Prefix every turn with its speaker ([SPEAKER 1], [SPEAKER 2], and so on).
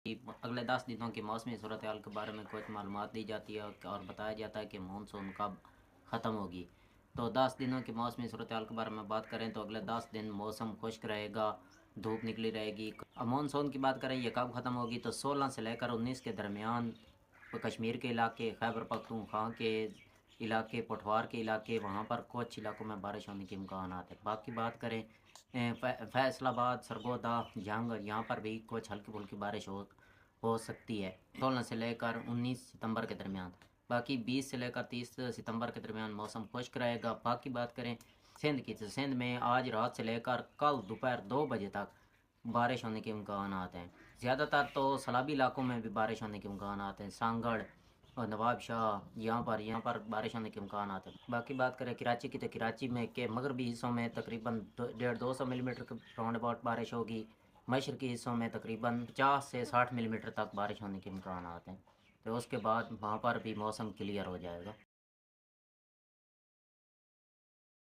[SPEAKER 1] अगले 10 दिनों की मौसमी सूरत हाल के बारे में कुछ मालूमात दी जाती है और बताया जाता है कि मानसून कब ख़त्म होगी। तो 10 दिनों की मौसमी सूरत हाल के बारे में बात करें तो अगले 10 दिन मौसम खुश्क रहेगा, धूप निकली रहेगी। अब मानसून की बात करें ये कब ख़त्म होगी तो 16 से लेकर 19 के दरमियान कश्मीर के इलाके, खैबर पख्तूनख्वा के इलाके, पठवार के इलाके, वहाँ पर कुछ इलाकों में बारिश होने के इम्कानात है। बाकी बात करें फैसलाबाद, सरगोदा, जंग, यहाँ पर भी कुछ हल्की फुल्की बारिश हो सकती है 16 से लेकर 19 सितंबर के दरमियान। बाकी 20 से लेकर 30 सितंबर के दरमियान मौसम खुश्क रहेगा। बाकी बात करें सिंध की तो सिंध में आज रात से लेकर कल दोपहर 2 बजे तक बारिश होने के इम्कानात हैं। ज़्यादातर तो सलाबी इलाकों में भी बारिश होने के इम्कानात हैं। सांगड़ और नवाब शाह यहाँ पर बारिश होने के इम्कानात हैं। बाकी बात करें कराची की तो कराची में के मगरबी हिस्सों में तकरीबन 150-200 मिलीमीटर के राउंड अबाउट बारिश होगी। मशरकी हिस्सों में तकरीबन 50 से 60 मिलीमीटर तक बारिश होने के इम्कानात हैं। तो उसके बाद वहाँ पर भी मौसम क्लियर हो जाएगा।